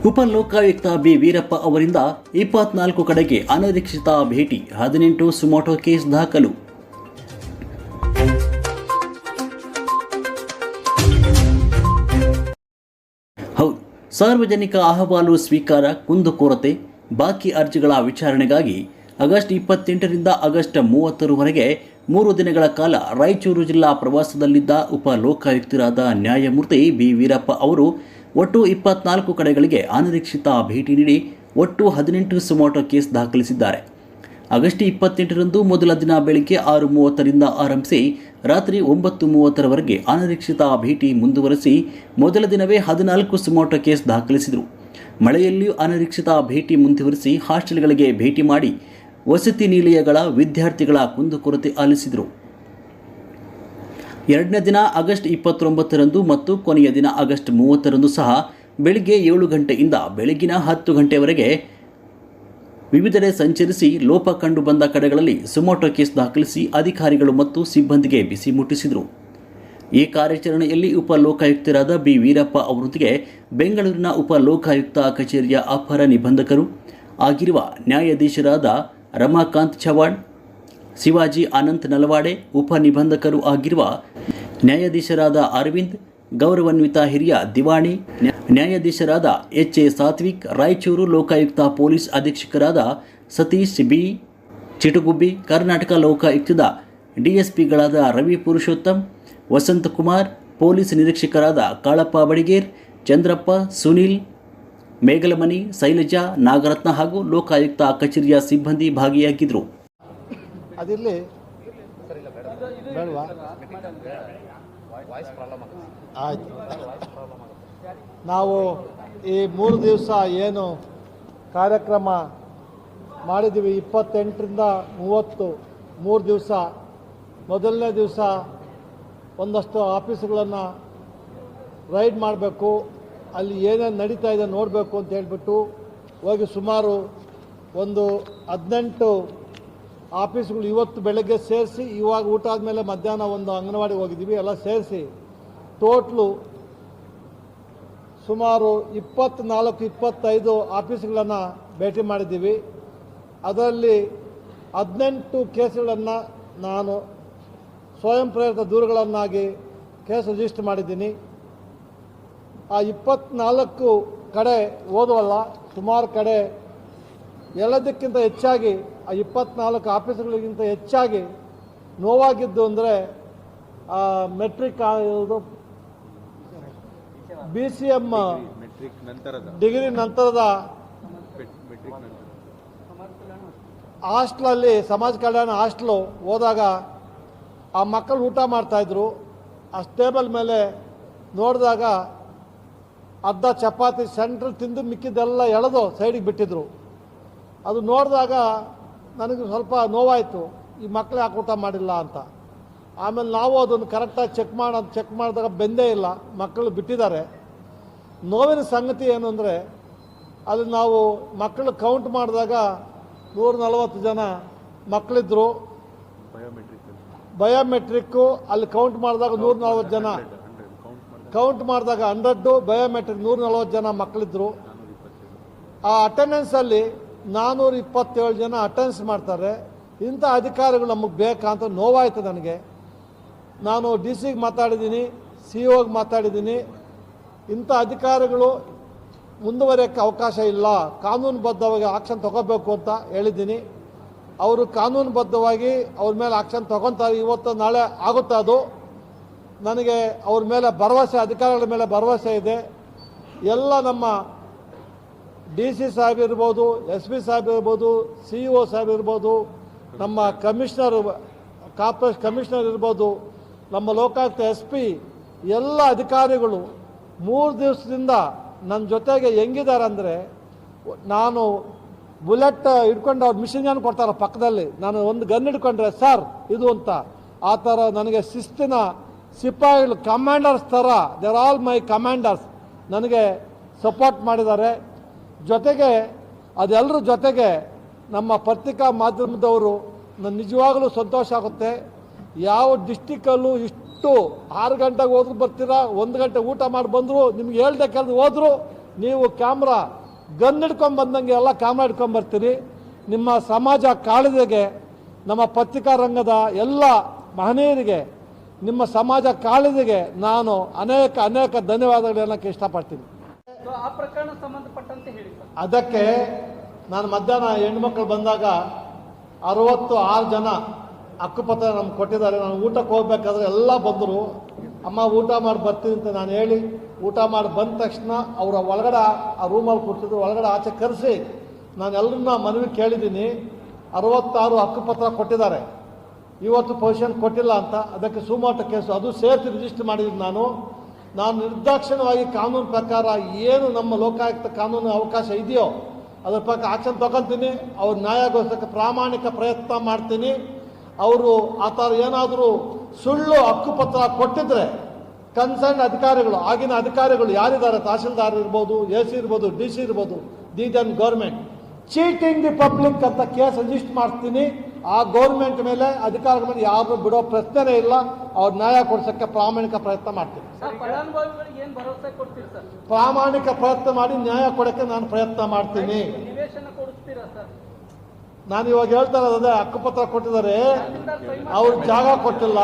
Upalokayukta B Veerappa ಅವರಿಂದ 24 ಕಡೆಗೆ ಅನಿರೀಕ್ಷಿತ ಭೇಟಿ, 18 ಸುಮೋಟೋ ಕೇಸ್ ದಾಖಲು. ಹೌದು, ಸಾರ್ವಜನಿಕ ಅಹವಾಲು ಸ್ವೀಕಾರ ಕುಂದುಕೊರತೆ ಬಾಕಿ ಅರ್ಜಿಗಳ ವಿಚಾರಣೆಗಾಗಿ ಆಗಸ್ಟ್ 28ರಿಂದ ಆಗಸ್ಟ್ 30ರವರೆಗೆ 3 ದಿನಗಳ ಕಾಲ ರಾಯಚೂರು ಜಿಲ್ಲಾ ಪ್ರವಾಸದಲ್ಲಿದ್ದ ಉಪಲೋಕಾಯುಕ್ತರಾದ ನ್ಯಾಯಮೂರ್ತಿ ಬಿ ವೀರಪ್ಪ ಅವರು ಒಟ್ಟು 24 ಕಡೆಗಳಿಗೆ ಅನಿರೀಕ್ಷಿತ ಭೇಟಿ ನೀಡಿ ಒಟ್ಟು 18 ಸುಮೋಟೋ ಕೇಸ್ ದಾಖಲಿಸಿದ್ದಾರೆ. ಆಗಸ್ಟ್ 28ರಂದು ಮೊದಲ ದಿನ ಬೆಳಗ್ಗೆ 6:30ರಿಂದ ಆರಂಭಿಸಿ ರಾತ್ರಿ 9:30ರವರೆಗೆ ಅನಿರೀಕ್ಷಿತ ಭೇಟಿ ಮುಂದುವರೆಸಿ ಮೊದಲ ದಿನವೇ 14 ಸುಮೋಟೋ ಕೇಸ್ ದಾಖಲಿಸಿದರು. ಮಳೆಯಲ್ಲಿಯೂ ಅನಿರೀಕ್ಷಿತ ಭೇಟಿ ಮುಂದುವರೆಸಿ ಹಾಸ್ಟೆಲ್ಗಳಿಗೆ ಭೇಟಿ ಮಾಡಿ ವಸತಿ ನಿಲಯಗಳ ವಿದ್ಯಾರ್ಥಿಗಳ ಕುಂದುಕೊರತೆ ಆಲಿಸಿದರು. ಎರಡನೇ ದಿನ ಆಗಸ್ಟ್ 29ರಂದು ಮತ್ತು ಕೊನೆಯ ದಿನ ಆಗಸ್ಟ್ 30ರಂದು ಸಹ ಬೆಳಿಗ್ಗೆ 7 ಗಂಟೆಯಿಂದ ಬೆಳಗಿನ 10 ಗಂಟೆವರೆಗೆ ವಿವಿಧೆಡೆ ಸಂಚರಿಸಿ ಲೋಪ ಕಂಡು ಬಂದ ಕಡೆಗಳಲ್ಲಿ ಸುಮೋಟೋ ಕೇಸ್ ದಾಖಲಿಸಿ ಅಧಿಕಾರಿಗಳು ಮತ್ತು ಸಿಬ್ಬಂದಿಗೆ ಬಿಸಿ ಮುಟ್ಟಿಸಿದರು. ಈ ಕಾರ್ಯಾಚರಣೆಯಲ್ಲಿ ಉಪಲೋಕಾಯುಕ್ತರಾದ ಬಿ ವೀರಪ್ಪ ಅವರೊಂದಿಗೆ ಬೆಂಗಳೂರಿನ ಉಪಲೋಕಾಯುಕ್ತ ಕಚೇರಿಯ ಅಪರ ನಿಬಂಧಕರು ಆಗಿರುವ ನ್ಯಾಯಾಧೀಶರಾದ ರಮಾಕಾಂತ್ ಚವಾಣ್, ಶಿವಾಜಿ ಅನಂತ್ ನಲವಾಡೆ, ಉಪನಿಬಂಧಕರು ಆಗಿರುವ ನ್ಯಾಯಾಧೀಶರಾದ ಅರವಿಂದ್, ಗೌರವಾನ್ವಿತ ಹಿರಿಯ ದಿವಾಣಿ ನ್ಯಾಯಾಧೀಶರಾದ H A Satvik, Raichur Lokayukta police ಅಧೀಕ್ಷಕರಾದ ಸತೀಶ್ ಬಿ ಚಿಟುಗುಬ್ಬಿ, ಕರ್ನಾಟಕ ಲೋಕಾಯುಕ್ತದ ಡಿಎಸ್ಪಿಗಳಾದ ರವಿ ಪುರುಷೋತ್ತಮ್, ವಸಂತಕುಮಾರ್, ಪೊಲೀಸ್ ನಿರೀಕ್ಷಕರಾದ ಕಾಳಪ್ಪ ಬಡಿಗೇರ್, ಚಂದ್ರಪ್ಪ, ಸುನೀಲ್, ಮೇಗಲಮನಿ, ಶೈಲಜಾ, ನಾಗರತ್ನ ಹಾಗೂ ಲೋಕಾಯುಕ್ತ ಕಚೇರಿಯ ಸಿಬ್ಬಂದಿ ಭಾಗಿಯಾಗಿದ್ದರು. ಅದಿರಲಿ ಬೇಡವಾ? ಆಯ್ತು. ನಾವು ಈ 3 ದಿವಸ ಏನು ಕಾರ್ಯಕ್ರಮ ಮಾಡಿದ್ದೀವಿ, 28ರಿಂದ 30, 3 ದಿವಸ. ಮೊದಲನೇ ದಿವಸ ಒಂದಷ್ಟು ಆಫೀಸುಗಳನ್ನು ರೈಡ್ ಮಾಡಬೇಕು, ಅಲ್ಲಿ ಏನೇನು ನಡೀತಾ ಇದೆ ನೋಡಬೇಕು ಅಂತ ಹೇಳ್ಬಿಟ್ಟು ಹೋಗಿ ಸುಮಾರು ಒಂದು 18 ಆಫೀಸ್ಗಳು ಇವತ್ತು ಬೆಳಗ್ಗೆ ಸೇರಿಸಿ, ಇವಾಗ ಊಟ ಆದಮೇಲೆ ಮಧ್ಯಾಹ್ನ ಒಂದು ಅಂಗನವಾಡಿಗೆ ಹೋಗಿದ್ದೀವಿ, ಎಲ್ಲ ಸೇರಿಸಿ ಟೋಟ್ಲು ಸುಮಾರು 24-25 ಆಫೀಸ್ಗಳನ್ನು ಭೇಟಿ ಮಾಡಿದ್ದೀವಿ. ಅದರಲ್ಲಿ 18 ಕೇಸುಗಳನ್ನು ನಾನು ಸ್ವಯಂ ಪ್ರೇರಿತ ದೂರುಗಳನ್ನಾಗಿ ಕೇಸ್ ರಿಜಿಸ್ಟರ್ ಮಾಡಿದ್ದೀನಿ. ಆ 24 ಕಡೆ ಓದುವಲ್ಲ, ಸುಮಾರು ಕಡೆ ಎಲ್ಲದಕ್ಕಿಂತ ಹೆಚ್ಚಾಗಿ ಆ 24 ಆಫೀಸ್ಗಳಿಗಿಂತ ಹೆಚ್ಚಾಗಿ ನೋವಾಗಿದ್ದು ಅಂದರೆ ಮೆಟ್ರಿಕ್ BCM ಡಿಗ್ರಿ ನಂತರದ ಹಾಸ್ಟ್ಲಲ್ಲಿ, ಸಮಾಜ ಕಲ್ಯಾಣ ಹಾಸ್ಟ್ಲು ಹೋದಾಗ ಆ ಮಕ್ಕಳು ಊಟ ಮಾಡ್ತಾಯಿದ್ರು. ಆ ಟೇಬಲ್ ಮೇಲೆ ನೋಡಿದಾಗ ಅರ್ಧ ಚಪಾತಿ ಸೆಂಟ್ರಲ್ ತಿಂದು ಮಿಕ್ಕಿದ್ದೆಲ್ಲ ಎಳೆದು ಸೈಡಿಗೆ ಬಿಟ್ಟಿದ್ರು. ಅದು ನೋಡಿದಾಗ ನನಗೆ ಸ್ವಲ್ಪ ನೋವಾಯಿತು, ಈ ಮಕ್ಕಳು ಯಾಕೆ ಊಟ ಮಾಡಿಲ್ಲ ಅಂತ. ಆಮೇಲೆ ನಾವು ಅದನ್ನು ಕರೆಕ್ಟಾಗಿ ಚೆಕ್ ಮಾಡಿದಾಗ ಬೆಂದೇ ಇಲ್ಲ, ಮಕ್ಕಳು ಬಿಟ್ಟಿದ್ದಾರೆ. ನೋವಿನ ಸಂಗತಿ ಏನು ಅಂದರೆ, ಅದು ನಾವು ಮಕ್ಕಳು ಕೌಂಟ್ ಮಾಡಿದಾಗ 140 ಜನ ಮಕ್ಕಳಿದ್ರು. ಬಯೋಮೆಟ್ರಿಕ್ಕು ಅಲ್ಲಿ ಕೌಂಟ್ ಮಾಡಿದಾಗ 140 ಜನ, ಕೌಂಟ್ ಮಾಡಿದಾಗ 100, ಬಯೋಮೆಟ್ರಿಕ್ 140 ಜನ ಮಕ್ಕಳಿದ್ರು. ಆ ಅಟೆಂಡೆನ್ಸಲ್ಲಿ 427 ಜನ ಅಟೆಂಡೆನ್ಸ್ ಮಾಡ್ತಾರೆ. ಇಂಥ ಅಧಿಕಾರಿಗಳು ನಮಗೆ ಬೇಕಾ ಅಂತ ನೋವಾಯಿತು ನನಗೆ. ನಾನು DC ಗೆ ಮಾತಾಡಿದ್ದೀನಿ, CO ಗೆ ಮಾತಾಡಿದ್ದೀನಿ. ಇಂಥ ಅಧಿಕಾರಿಗಳು ಮುಂದುವರಿಯೋಕ್ಕೆ ಅವಕಾಶ ಇಲ್ಲ, ಕಾನೂನುಬದ್ಧವಾಗಿ ಆಕ್ಷನ್ ತಗೋಬೇಕು ಅಂತ ಹೇಳಿದ್ದೀನಿ. ಅವರು ಕಾನೂನುಬದ್ಧವಾಗಿ ಅವ್ರ ಮೇಲೆ ಆಕ್ಷನ್ ತಗೊತಾರೆ. ಇವತ್ತು ನಾಳೆ ಆಗುತ್ತೆ ಅದು. ನನಗೆ ಅವ್ರ ಮೇಲೆ ಭರವಸೆ, ಅಧಿಕಾರಿಗಳ ಮೇಲೆ ಭರವಸೆ ಇದೆ. ಎಲ್ಲ ನಮ್ಮ DC ಸಾಹೇಬ್ ಇರ್ಬೋದು, SP ಸಾಹೇಬ್ ಇರ್ಬೋದು, CO ಸಾಹೇಬ್ ಇರ್ಬೋದು, ನಮ್ಮ ಕಮಿಷನರ್, ಕಾರ್ಪೊರೇಷನ್ ಕಮಿಷನರ್ ಇರ್ಬೋದು, ನಮ್ಮ ಲೋಕಾಯುಕ್ತ SP, ಎಲ್ಲ ಅಧಿಕಾರಿಗಳು 3 ದಿವಸದಿಂದ ನನ್ನ ಜೊತೆಗೆ ಹೆಂಗಿದ್ದಾರೆ ಅಂದರೆ, ನಾನು ಬುಲೆಟ್ ಹಿಡ್ಕೊಂಡು ಅವ್ರು ಮಿಷಿನ್ ಗನ್ ಕೊಡ್ತಾರೆ ಪಕ್ಕದಲ್ಲಿ, ನಾನು ಒಂದು ಗನ್ ಹಿಡ್ಕೊಂಡ್ರೆ ಸರ್ ಇದು ಅಂತ, ಆ ಥರ ನನಗೆ ಶಿಸ್ತಿನ ಸಿಪಾಯಿಗಳು, ಕಮಾಂಡರ್ಸ್ ಥರ, ದೇರ್ ಆಲ್ ಮೈ ಕಮಾಂಡರ್ಸ್ ನನಗೆ ಸಪೋರ್ಟ್ ಮಾಡಿದ್ದಾರೆ. ಜೊತೆಗೆ ಅದೆಲ್ಲರ ಜೊತೆಗೆ ನಮ್ಮ ಪತ್ರಿಕಾ ಮಾಧ್ಯಮದವರು ನನ್ನ ನಿಜವಾಗಲೂ ಸಂತೋಷ ಆಗುತ್ತೆ. ಯಾವ ಡಿಸ್ಟಿಕಲ್ಲೂ ಇಷ್ಟು 6 ಗಂಟೆಗೆ ಹೋದ್ರು ಬರ್ತೀರಾ, 1 ಗಂಟೆ ಊಟ ಮಾಡಿ ಬಂದರು, ನಿಮ್ಗೆ ಹೇಳ್ದೆ ಕೇಳಿದ್ರು ಹೋದ್ರು, ನೀವು ಕ್ಯಾಮ್ರಾ ಗನ್ ಹಿಡ್ಕೊಂಡು ಬಂದಂಗೆ ಎಲ್ಲ ಕ್ಯಾಮ್ರಾ ಹಿಡ್ಕೊಂಡು ಬರ್ತೀರಿ. ನಿಮ್ಮ ಸಮಾಜ ಕಾಳಜಿಗೆ, ನಮ್ಮ ಪತ್ರಿಕಾ ರಂಗದ ಎಲ್ಲ ಮಹನೀಯರಿಗೆ, ನಿಮ್ಮ ಸಮಾಜ ಕಾಳಜಿಗೆ ನಾನು ಅನೇಕ ಧನ್ಯವಾದಗಳು ಹೇಳೋಕ್ಕೆ ಇಷ್ಟಪಡ್ತೀನಿ. ಆ ಪ್ರಕರಣ ಸಂಬಂಧಪಟ್ಟಂತೆ ಹೇಳಿ ಸರ್. ಅದಕ್ಕೆ ನಾನು ಮಧ್ಯಾಹ್ನ ಹೆಣ್ಮಕ್ಳು ಬಂದಾಗ 66 ಜನ ಹಕ್ಕುಪತ್ರ ನಮ್ಗೆ ಕೊಟ್ಟಿದ್ದಾರೆ. ನಾನು ಊಟಕ್ಕೆ ಹೋಗ್ಬೇಕಾದ್ರೆ ಎಲ್ಲ ಬಂದರು. ಅಮ್ಮ ಊಟ ಮಾಡಿ ಬರ್ತೀನಿ ಅಂತ ನಾನು ಹೇಳಿ ಊಟ ಮಾಡಿ ಬಂದ ತಕ್ಷಣ ಅವರ ಒಳಗಡೆ ಆ ರೂಮಲ್ಲಿ ಕೂರ್ತಿದ್ರು, ಒಳಗಡೆ ಆಚೆ ಕರೆಸಿ ನಾನು ಎಲ್ಲರನ್ನ ಮನವಿ ಕೇಳಿದ್ದೀನಿ. 66 ಹಕ್ಕುಪತ್ರ ಕೊಟ್ಟಿದ್ದಾರೆ, ಇವತ್ತು ಪೊಸಿಷನ್ ಕೊಟ್ಟಿಲ್ಲ ಅಂತ. ಅದಕ್ಕೆ ಸುಮೋಟೋ ಕೇಸು ಅದು ಸೇರ್ಸಿ ರಿಜಿಸ್ಟರ್ ಮಾಡಿದ್ದೀನಿ. ನಾನು ನಿರ್ದಾಕ್ಷಿಣ್ಯವಾಗಿ ಕಾನೂನು ಪ್ರಕಾರ ಏನು ನಮ್ಮ ಲೋಕಾಯುಕ್ತ ಕಾನೂನು ಅವಕಾಶ ಇದೆಯೋ ಅದ್ರ ಪ್ರಕಾರ ಆಕ್ಷನ್ ತಗೊಳ್ತೀನಿ. ಅವ್ರ ನ್ಯಾಯಗೋಸ್ಕರ ಪ್ರಾಮಾಣಿಕ ಪ್ರಯತ್ನ ಮಾಡ್ತೀನಿ. ಅವರು ಆ ಥರ ಏನಾದರೂ ಸುಳ್ಳು ಹಕ್ಕುಪತ್ರ ಕೊಟ್ಟಿದ್ರೆ ಕನ್ಸರ್ನ್ ಅಧಿಕಾರಿಗಳು, ಆಗಿನ ಅಧಿಕಾರಿಗಳು ಯಾರಿದ್ದಾರೆ, ತಹಸೀಲ್ದಾರ್ ಇರ್ಬೋದು, AC ಇರ್ಬೋದು, DC ಇರ್ಬೋದು, then government cheating the public ಅಂತ ಕೇಸ್ ರಿಜಿಸ್ಟರ್ ಮಾಡ್ತೀನಿ. ಆ ಗೌರ್ಮೆಂಟ್ ಮೇಲೆ, ಅಧಿಕಾರಿಗಳ ಮೇಲೆ ಯಾರು ಬಿಡೋ ಪ್ರಶ್ನೆನೇ ಇಲ್ಲ. ಅವ್ರ ನ್ಯಾಯ ಕೊಡ್ಸೋಕ್ಕೆ ಪ್ರಾಮಾಣಿಕ ಪ್ರಯತ್ನ ಮಾಡ್ತೀನಿ. ಫಲಾನುಭವಿಗಳಿಗೆ ಏನು ಭರವಸೆ ಕೊಡ್ತೀರಾ ಸರ್? ಪ್ರಾಮಾಣಿಕ ಪ್ರಯತ್ನ ಮಾಡಿ ನ್ಯಾಯ ಕೊಡೋಕ್ಕೆ ನಾನು ಪ್ರಯತ್ನ ಮಾಡ್ತೀನಿ. ನಿವೇಶನ ಕೊಡಿಸ್ತೀರಾ ಸರ್? ನಾನು ಇವಾಗ ಹೇಳ್ತಾ ಇರೋದೇ, ಹಕ್ಕುಪತ್ರ ಕೊಟ್ಟಿದ್ದಾರೆ, ಅವ್ರ ಜಾಗ ಕೊಟ್ಟಿಲ್ಲ.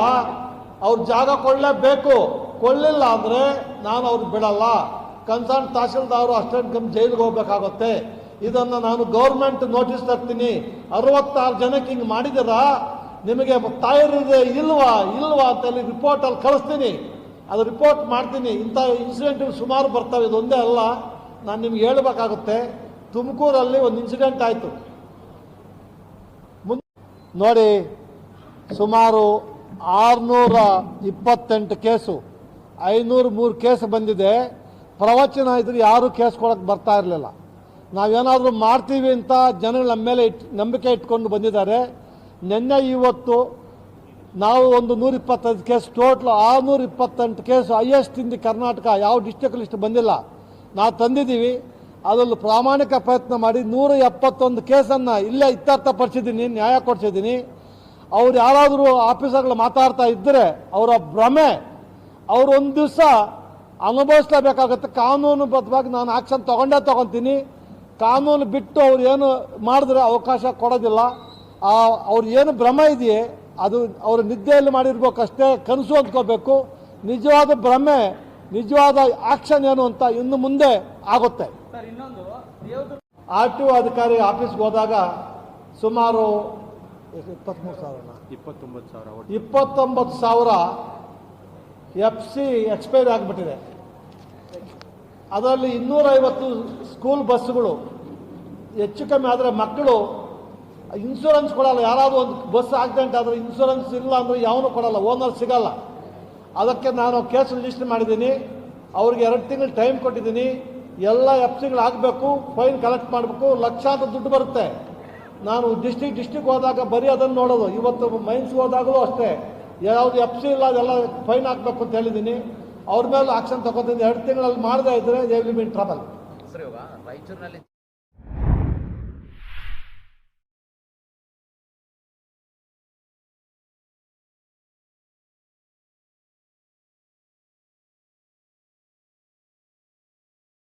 ಅವ್ರ ಜಾಗ ಕೊಡಲೇಬೇಕು. ಕೊಡಲಿಲ್ಲ ಅಂದರೆ ನಾನು ಅವ್ರಿಗೆ ಬಿಡಲ್ಲ. ಕನ್ಸರ್ನ್ ತಹಸೀಲ್ದಾರು ಅಸಿಸ್ಟೆಂಟ್ ಕಮ್ ಜೈಲಿಗೆ ಹೋಗ್ಬೇಕಾಗುತ್ತೆ. ಇದನ್ನು ನಾನು ಗೌರ್ಮೆಂಟ್ ನೋಟಿಸ್ ತರ್ತೀನಿ. 66 ಜನಕ್ಕೆ ಹಿಂಗೆ ಮಾಡಿದ್ದೀರಾ, ನಿಮಗೆ ತಾಯಿರಿದೆ ಇಲ್ವಾ ಅಂತೇಳಿ ರಿಪೋರ್ಟಲ್ಲಿ ಕಳಿಸ್ತೀನಿ. ಅದು ರಿಪೋರ್ಟ್ ಮಾಡ್ತೀನಿ. ಇಂಥ ಇನ್ಸಿಡೆಂಟ್ಗಳು ಸುಮಾರು ಬರ್ತವೆ, ಇದೊಂದೇ ಅಲ್ಲ. ನಾನು ನಿಮ್ಗೆ ಹೇಳಬೇಕಾಗುತ್ತೆ. ತುಮಕೂರಲ್ಲಿ ಒಂದು ಇನ್ಸಿಡೆಂಟ್ ಆಯಿತು ನೋಡಿ. ಸುಮಾರು 628 ಕೇಸು, 503 ಕೇಸ್ ಬಂದಿದೆ. ಪ್ರವಚನ ಇದ್ರೆ ಯಾರೂ ಕೇಸ್ ಕೊಡೋಕ್ಕೆ ಬರ್ತಾ ಇರಲಿಲ್ಲ. ನಾವೇನಾದರೂ ಮಾಡ್ತೀವಿ ಅಂತ ಜನಗಳು ನಮ್ಮ ಮೇಲೆ ನಂಬಿಕೆ ಇಟ್ಕೊಂಡು ಬಂದಿದ್ದಾರೆ. ನಿನ್ನೆ ಇವತ್ತು ನಾವು ಒಂದು 125 case, total 628 case, highest in the Karnataka. ಯಾವ ಡಿಸ್ಟಿಕಲ್ಲಿ ಇಷ್ಟು ಬಂದಿಲ್ಲ. ನಾವು ತಂದಿದ್ದೀವಿ. ಅದರಲ್ಲಿ ಪ್ರಾಮಾಣಿಕ ಪ್ರಯತ್ನ ಮಾಡಿ 171 ಕೇಸನ್ನು ಇಲ್ಲೇ ಇತ್ಯರ್ಥಪಡಿಸಿದ್ದೀನಿ, ನ್ಯಾಯ ಕೊಡಿಸಿದ್ದೀನಿ. ಅವ್ರು ಯಾರಾದರೂ ಆಫೀಸರ್ಗಳು ಮಾತಾಡ್ತಾ ಇದ್ದರೆ ಅವರ ಭ್ರಮೆ, ಅವರು ಒಂದು ದಿವಸ ಅನುಭವಿಸಲೇಬೇಕಾಗುತ್ತೆ. ಕಾನೂನುಬದ್ಧವಾಗಿ ನಾನು ಆಕ್ಷನ್ ತಗೊಳ್ತೀನಿ. ಕಾನೂನು ಬಿಟ್ಟು ಅವ್ರು ಏನು ಮಾಡಿದ್ರೆ ಅವಕಾಶ ಕೊಡೋದಿಲ್ಲ. ಅವ್ರು ಏನು ಭ್ರಮೆ ಇದೆಯೇ ಅದು ಅವ್ರ ನಿದ್ದೆಯಲ್ಲಿ ಮಾಡಿರ್ಬೇಕಷ್ಟೇ, ಕನಸು ಅಂದ್ಕೋಬೇಕು. ನಿಜವಾದ ಭ್ರಮೆ, ನಿಜವಾದ ಆಕ್ಷನ್ ಏನು ಅಂತ ಇನ್ನು ಮುಂದೆ ಆಗುತ್ತೆ. RTO ಅಧಿಕಾರಿ ಆಫೀಸ್ಗೆ ಹೋದಾಗ ಸುಮಾರು 29,000 FC ಎಕ್ಸ್ಪೈರ್ ಆಗಿಬಿಟ್ಟಿದೆ. ಅದರಲ್ಲಿ 250 ಸ್ಕೂಲ್ ಬಸ್ಸುಗಳು ಹೆಚ್ಚು ಕಮ್ಮಿ ಆದರೆ ಮಕ್ಕಳು ಇನ್ಶೂರೆನ್ಸ್ ಕೊಡಲ್ಲ. ಯಾರಾದರೂ ಒಂದು ಬಸ್ ಆಕ್ಸಿಡೆಂಟ್ ಆದರೆ ಇನ್ಶೂರೆನ್ಸ್ ಇಲ್ಲ ಅಂದರೆ ಯಾವನು ಕೊಡಲ್ಲ, ಓನರ್ ಸಿಗಲ್ಲ. ಅದಕ್ಕೆ ನಾನು ಕೇಸ್ ರಿಜಿಸ್ಟರ್ ಮಾಡಿದ್ದೀನಿ. ಅವ್ರಿಗೆ 2 ತಿಂಗಳು ಟೈಮ್ ಕೊಟ್ಟಿದ್ದೀನಿ. ಎಲ್ಲ FC ಆಗಬೇಕು, ಫೈನ್ ಕಲೆಕ್ಟ್ ಮಾಡಬೇಕು, ಲಕ್ಷಾಂತರ ದುಡ್ಡು ಬರುತ್ತೆ. ನಾನು ಡಿಸ್ಟಿಕ್ ಹೋದಾಗ ಬರೀ ಅದನ್ನು ನೋಡೋದು. ಇವತ್ತು ಮೈನ್ಸ್ಗೆ ಹೋದಾಗಲೂ ಅಷ್ಟೇ, ಯಾವುದು FC ಇಲ್ಲ ಅದೆಲ್ಲ ಫೈನ್ ಹಾಕಬೇಕು ಅಂತ ಹೇಳಿದ್ದೀನಿ. ಅವ್ರ ಮೇಲೆ ಆಕ್ಷನ್ ತಗೋತೀನಿ. 2 ತಿಂಗಳಲ್ಲಿ ಮಾಡದೇ ಇದ್ದರೆ they will be in trouble.